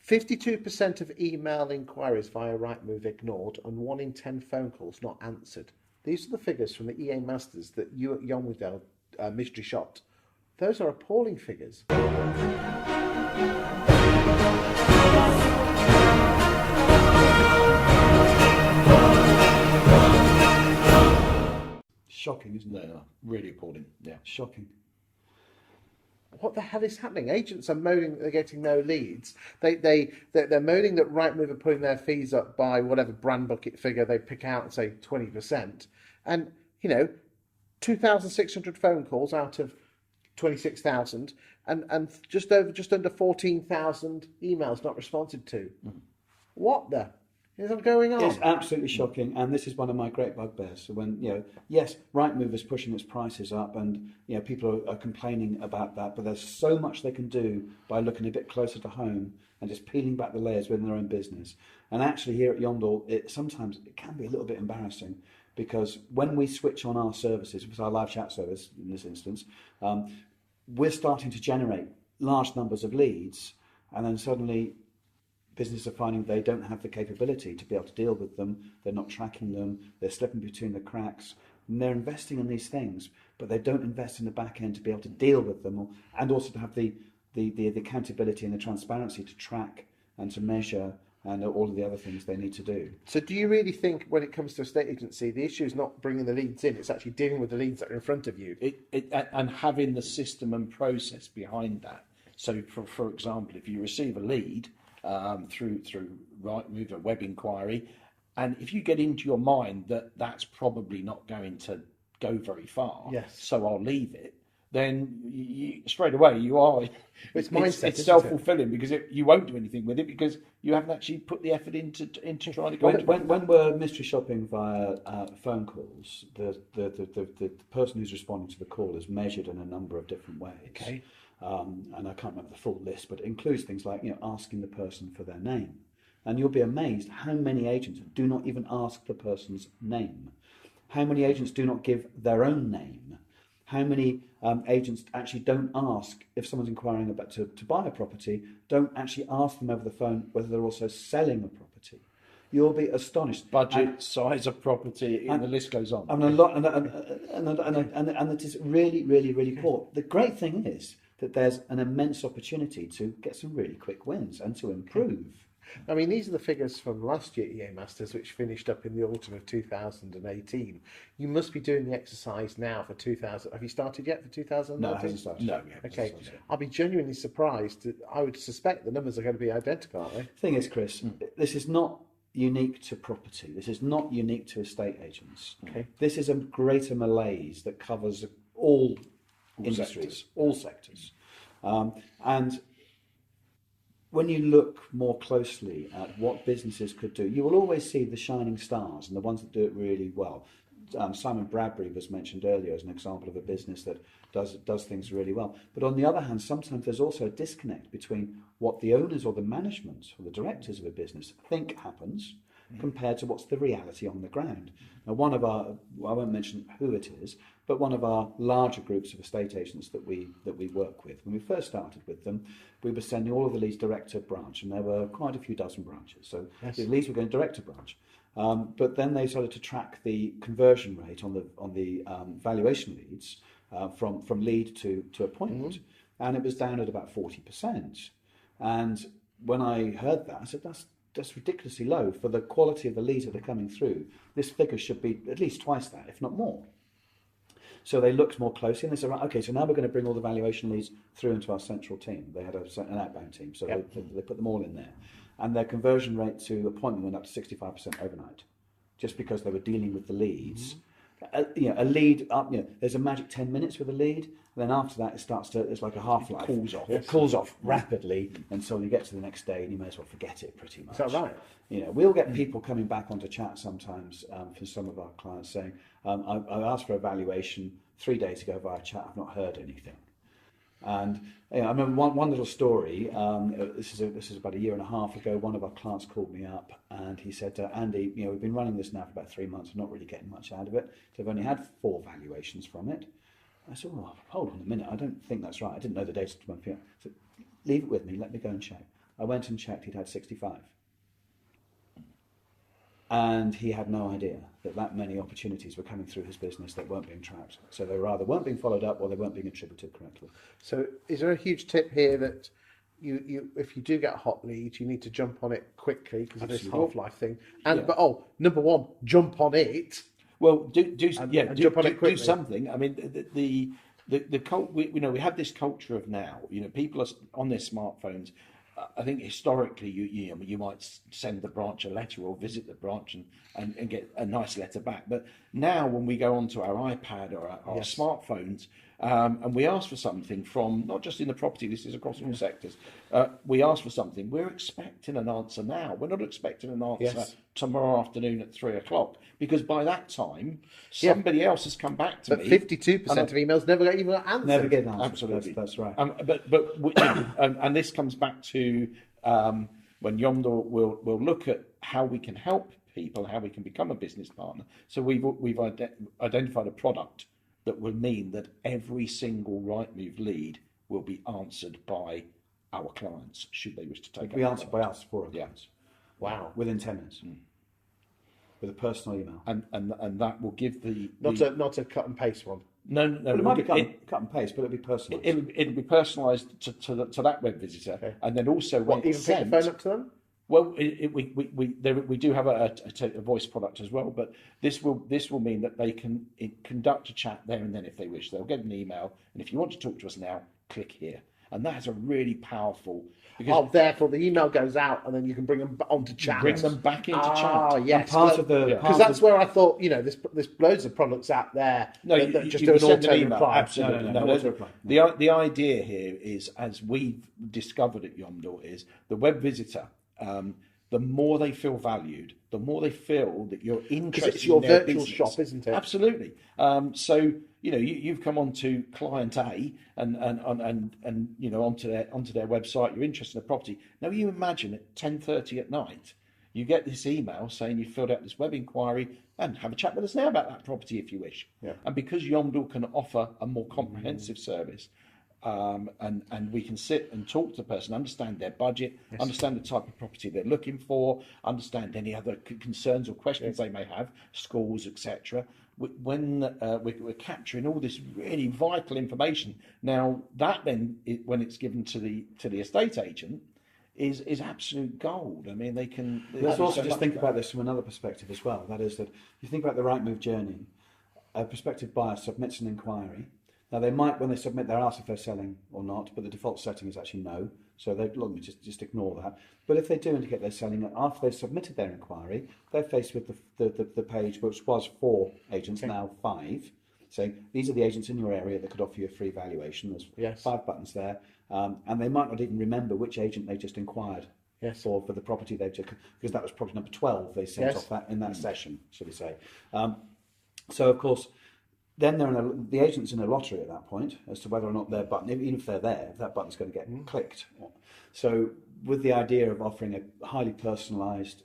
52% of email inquiries via Rightmove ignored and 1 in 10 phone calls not answered. These are the figures from the EA Masters that you at Yomdel mystery shopped. Those are appalling figures. Shocking, isn't it? No, really appalling. Yeah. Shocking. What the hell is happening? Agents are moaning that they're getting no leads. They're moaning that Rightmove are putting their fees up by whatever brand bucket figure they pick out and say 20%. And, 2,600 phone calls out of 26,000 and just under 14,000 emails not responded to. What the is going on? It's absolutely shocking, and this is one of my great bugbears. So when, yes, Rightmove is pushing its prices up, and people are complaining about that, but there's so much they can do by looking a bit closer to home and just peeling back the layers within their own business. And actually here at Yomdel, sometimes it can be a little bit embarrassing, because when we switch on our services, which is our live chat service in this instance, we're starting to generate large numbers of leads, and then suddenly businesses are finding they don't have the capability to be able to deal with them. They're not tracking them. They're slipping between the cracks. And they're investing in these things, but they don't invest in the back end to be able to deal with them, and also to have the accountability and the transparency to track and to measure and all of the other things they need to do. So do you really think when it comes to a estate agency, the issue is not bringing the leads in, it's actually dealing with the leads that are in front of you? And having the system and process behind that. So, for example, if you receive a lead through Rightmove, a web inquiry, and if you get into your mind that that's probably not going to go very far, yes, so I'll leave it, then you, straight away you are. It's mindset. It's self-fulfilling, because you won't do anything with it because you haven't actually put the effort into trying to go. When we're mystery shopping via phone calls, the person who's responding to the call is measured in a number of different ways. Okay. And I can't remember the full list, but it includes things like asking the person for their name, and you'll be amazed how many agents do not even ask the person's name, how many agents do not give their own name, how many agents actually don't ask if someone's inquiring about to buy a property, don't actually ask them over the phone whether they're also selling a property. You'll be astonished. Budget, size of property, and the list goes on. And a lot, and it is really, really, really poor. The great thing is that there's an immense opportunity to get some really quick wins and to improve. I mean, these are the figures from last year EA Masters, which finished up in the autumn of 2018. You must be doing the exercise now for 2000. Have you started yet for 2019? No, it hasn't started. No. Okay. I'll be genuinely surprised. I would suspect the numbers are going to be identical, aren't they? The thing is, Chris, this is not unique to property. This is not unique to estate agents. Okay. This is a greater malaise that covers all industries, all sectors. And when you look more closely at what businesses could do, you will always see the shining stars and the ones that do it really well. Simon Bradbury was mentioned earlier as an example of a business that does things really well. But on the other hand, sometimes there's also a disconnect between what the owners or the management or the directors of a business think happens compared to what's the reality on the ground. Now, one of our, I won't mention who it is, but one of our larger groups of estate agents that we work with, when we first started with them, we were sending all of the leads direct to branch, and there were quite a few dozen branches. So yes, the leads were going direct to branch. But then they started to track the conversion rate on the valuation leads from lead to appointment, and it was down at about 40%. And when I heard that, I said, that's ridiculously low for the quality of the leads that are coming through. This figure should be at least twice that, if not more. So they looked more closely and they said, right, okay, so now we're going to bring all the valuation leads through into our central team. They had an outbound team, so they put them all in there. And their conversion rate to appointment went up to 65% overnight, just because they were dealing with the leads. A lead up, there's a magic 10 minutes with a lead, and then after that it's like a half-life. It cools off rapidly until you get to the next day and you may as well forget it pretty much. Is that right? We'll get people coming back onto chat sometimes for some of our clients saying, I asked for a valuation 3 days ago via chat, I've not heard anything. And I remember one little story. This is about a year and a half ago. One of our clients called me up and he said, Andy, we've been running this now for about 3 months. I'm not really getting much out of it. So I've only had 4 valuations from it. I said, hold on a minute. I don't think that's right. I didn't know the data to my finger. I said, leave it with me. Let me go and check. I went and checked, he'd had 65. And he had no idea that many opportunities were coming through his business that weren't being tracked. So they either weren't being followed up or they weren't being attributed correctly. So is there a huge tip here that you if you do get a hot lead, you need to jump on it quickly because of this Absolutely. half-life thing? And but number one, jump on it. Well, do jump on it quickly. do something. I mean, we have this culture of now. People are on their smartphones. I think historically, you might send the branch a letter or visit the branch and get a nice letter back. But now, when we go onto our iPad or our smartphones, and we ask for something from, not just in the property, this is across all sectors, we ask for something, we're expecting an answer now. We're not expecting an answer tomorrow afternoon at 3:00, because by that time, somebody else has come back to me. But 52% of emails never get even answered. Never get an answer. Absolutely. That's right. And this comes back to when Yomdel will look at how we can help people, how we can become a business partner. So we've identified a product that will mean that every single Rightmove lead will be answered by our clients, should they wish to take it. Be answered by us for our Yeah. clients. Wow. Within 10 minutes. With a personal email. And that will give Not a cut and paste one. No. But it might be cut and paste, but it'll be personal. It'll be personalised to that web visitor, and then also when Even it's pick sent. the phone up to them? Well, we do have a voice product as well, but this will mean that they can conduct a chat there and then if they wish. They'll get an email, and if you want to talk to us now, click here, and that is a really powerful. Because Therefore the email goes out, and then you can bring them onto chat. bring them back into chat. Ah, yes. Part of the Because that's where I thought, there's loads of products out there that just do an send auto email. reply. Absolutely. No, auto reply. The idea here is, as we've discovered at Yomdel, is the web visitor. The more they feel valued, the more they feel that you're interested. Because it's your in their virtual business. shop, isn't it? Absolutely. So you've come on to client A and onto their website. You're interested in a property. Now you imagine at 10:30 at night, you get this email saying you filled out this web inquiry and have a chat with us now about that property if you wish. Yeah. And because Yomdel can offer a more comprehensive service. And we can sit and talk to the person, understand their budget, understand the type of property they're looking for, understand any other concerns or questions they may have, schools, etc. When we're capturing all this really vital information, now that then, when it's given to the estate agent, is absolute gold. I mean, they can. Let's also just think about this from another perspective as well. That is that you think about the Rightmove journey. A prospective buyer submits an inquiry. Now they might, when they submit, they're asked if they're selling or not, but the default setting is actually no. So they just ignore that. But if they do indicate they're selling, after they've submitted their inquiry, they're faced with the page, which was 4 agents, now 5, saying these are the agents in your area that could offer you a free valuation. There's 5 buttons there, and they might not even remember which agent they just inquired for the property they've just, because that was property number 12 they sent off that in that session, should we say. So of course. Then the agent's in a lottery at that point as to whether or not their button, even if they're there, if that button's going to get clicked. So with the idea of offering a highly personalised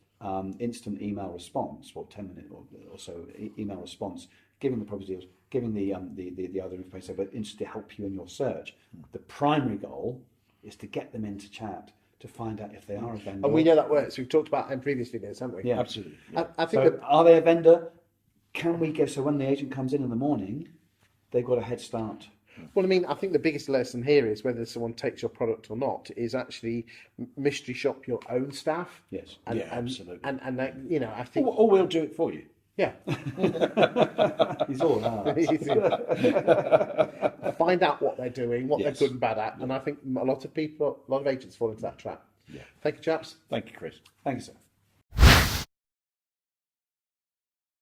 instant email response, or 10-minute or so email response, giving the property deals, giving the other information, but interested to help you in your search. The primary goal is to get them into chat to find out if they are a vendor. And we know that works. We've talked about it in previous videos, haven't we? Yeah, absolutely. I think so are they a vendor? Can we get, so when the agent comes in the morning, they've got a head start? Well, I mean, I think the biggest lesson here is whether someone takes your product or not is actually mystery shop your own staff. Yes. Absolutely. And I think... Or we'll do it for you. Yeah. He's all right. Find out what they're doing, what Yes. they're good and bad at. And I think a lot of agents fall into that trap. Yeah. Thank you, chaps. Thank you, Chris. Thank you, sir.